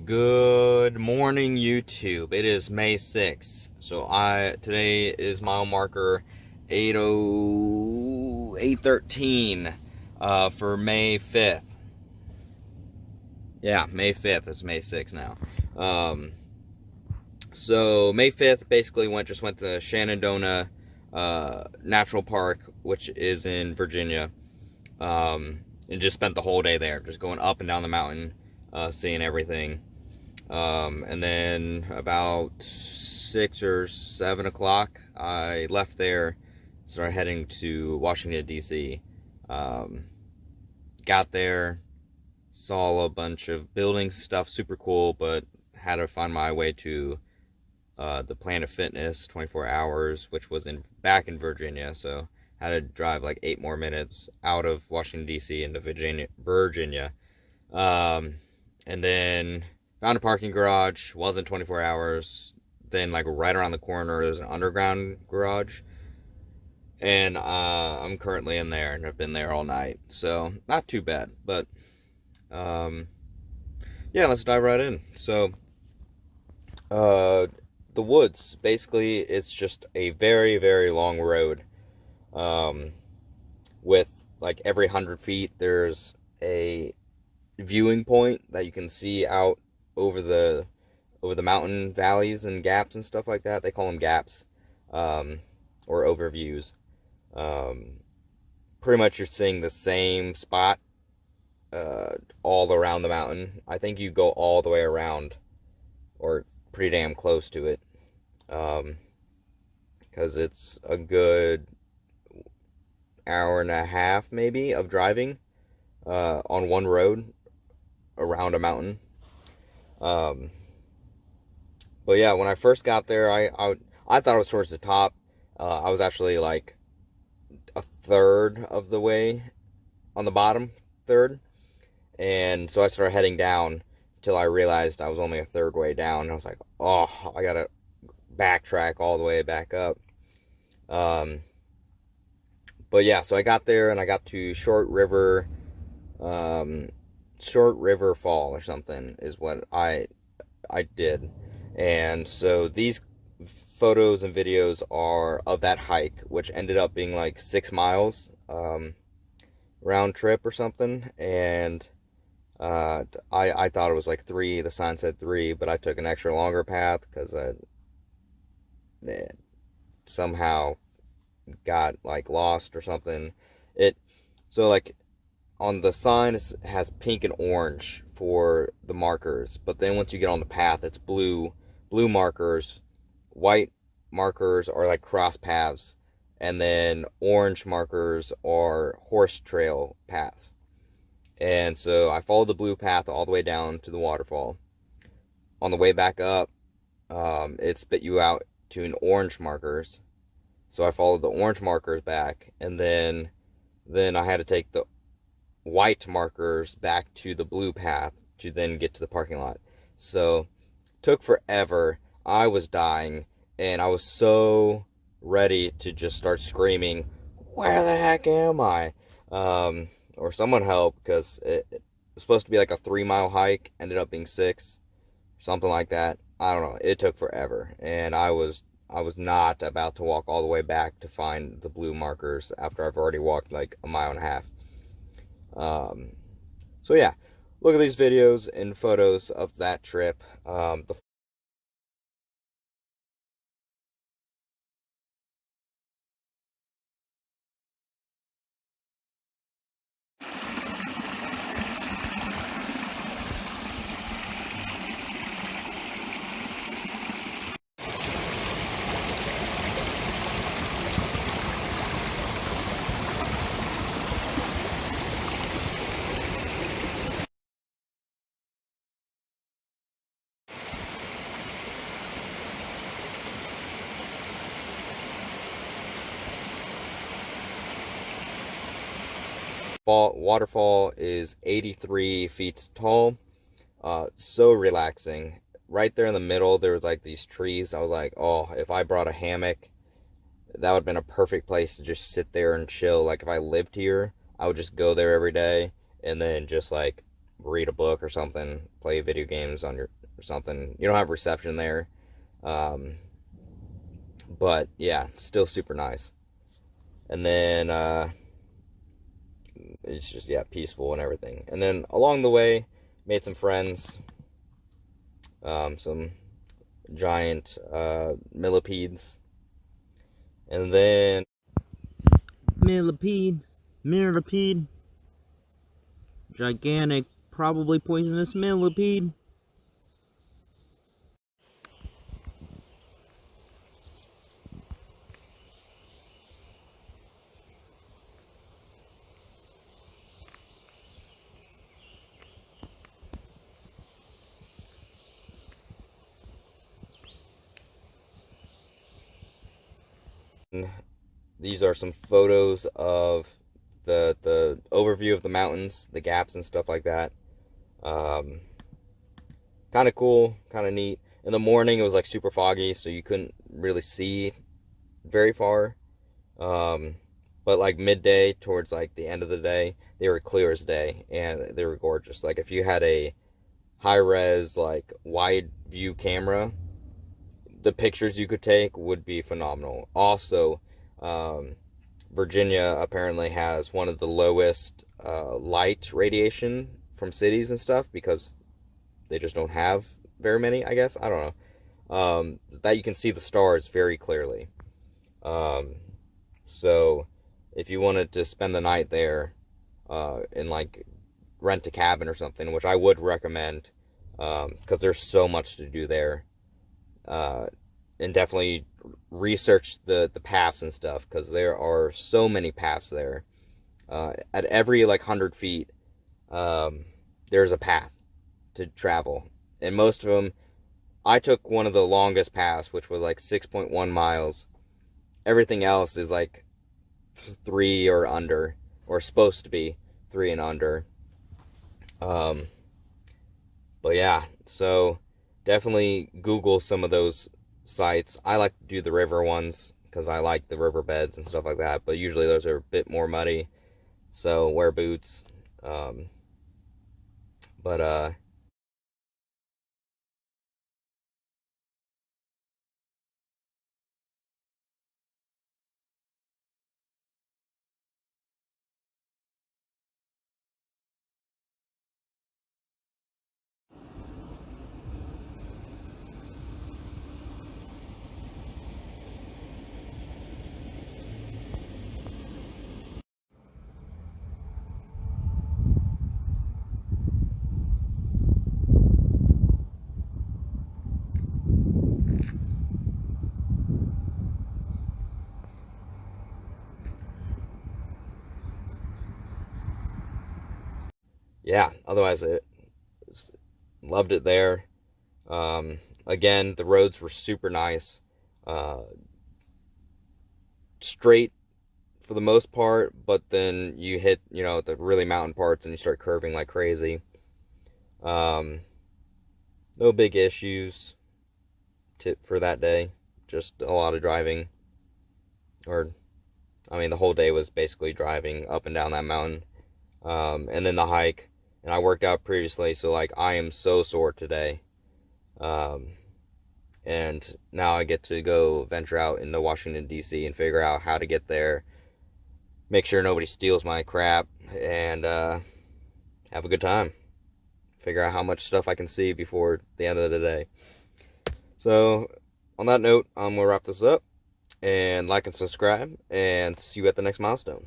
Good morning, YouTube. It is May 6th. So today is mile marker 813 for May 5th. Yeah, May 5th. It's May 6th now. So May 5th basically just went to Shenandoah Natural Park, which is in Virginia. And just spent the whole day there, just going up and down the mountain, seeing everything. And then about 6 or 7 o'clock, I left there, started heading to Washington, D.C. Got there, saw a bunch of buildings, stuff, super cool, but had to find my way to the Planet Fitness 24 Hours, which was back in Virginia, so had to drive like 8 more minutes out of Washington, D.C. into Virginia. And then found a parking garage, wasn't 24 hours. Then, like, right around the corner, there's an underground garage. And I'm currently in there, and I've been there all night. So, not too bad. But, yeah, let's dive right in. So, the woods, basically, it's just a very, very long road. With, like, every 100 feet, there's a viewing point that you can see out over the mountain valleys and gaps and stuff like that. They call them gaps, or overviews. Pretty much you're seeing the same spot all around the mountain. I think you go all the way around, or pretty damn close to it, because it's a good hour and a half maybe of driving on one road around a mountain. But yeah, when I first got there, I thought it was towards the top. I was actually like a third of the way on the bottom third, and so I started heading down until I realized I was only a third way down. And I was like, oh, I gotta backtrack all the way back up. But yeah, so I got there and I got to Short River Fall or something is what I did. And so these photos and videos are of that hike, which ended up being like 6 miles round trip or something. And I thought it was like 3. The sign said 3, but I took an extra longer path because I somehow got like lost or something. So like on the sign it has pink and orange for the markers, but then once you get on the path, it's blue markers. White markers are like cross paths, and then orange markers are horse trail paths. And so I followed the blue path all the way down to the waterfall. On the way back up, it spit you out to an orange markers. So I followed the orange markers back, and then I had to take the white markers back to the blue path to then get to the parking lot. So took forever. I was dying, and I was so ready to just start screaming, where the heck am I? Or someone help, because it was supposed to be like a 3-mile hike, ended up being 6, something like that. I don't know. It took forever, and I was not about to walk all the way back to find the blue markers after I've already walked like a mile and a half. So yeah, look at these videos and photos of that trip. The waterfall is 83 feet tall. So relaxing. Right there in the middle, there was like these trees. I was like, oh, if I brought a hammock, that would have been a perfect place to just sit there and chill. Like if I lived here, I would just go there every day and then just like read a book or something, play video games on your or something. You don't have reception there, um, but yeah, still super nice. And then it's just, yeah, peaceful and everything. And then along the way, made some friends, some giant millipedes, and then millipede, gigantic, probably poisonous millipede. These are some photos of the overview of the mountains, the gaps and stuff like that. Um, Kind of cool, kind of neat. In the morning, it was like super foggy, so you couldn't really see very far. Um, but like midday, towards like the end of the day, they were clear as day, and they were gorgeous. Like if you had a high res, like wide view camera, the pictures you could take would be phenomenal. Also, um, Virginia apparently has one of the lowest light radiation from cities and stuff because they just don't have very many, I guess. I don't know. That you can see the stars very clearly. Um, so if you wanted to spend the night there and like rent a cabin or something, which I would recommend because there's so much to do there. Uh, and definitely research the paths and stuff because there are so many paths there. At every like 100 feet, um, there's a path to travel, and most of them, I took one of the longest paths, which was like 6.1 miles. Everything else is like 3 or under, or supposed to be 3 and under. Um, but yeah, so definitely Google some of those sites. I like to do the river ones because I like the riverbeds and stuff like that, but usually those are a bit more muddy, so wear boots. Um, but yeah, otherwise I loved it there. Again, the roads were super nice, uh, straight for the most part, but then you hit, the really mountain parts and you start curving like crazy. Um, no big issues for that day, just a lot of driving, or I mean, the whole day was basically driving up and down that mountain, and then the hike. And I worked out previously, so like I am so sore today. Um, and now I get to go venture out into Washington D.C. and figure out how to get there, make sure nobody steals my crap, and have a good time. Figure out how much stuff I can see before the end of the day. So, on that note, I'm gonna wrap this up and like and subscribe, and see you at the next milestone.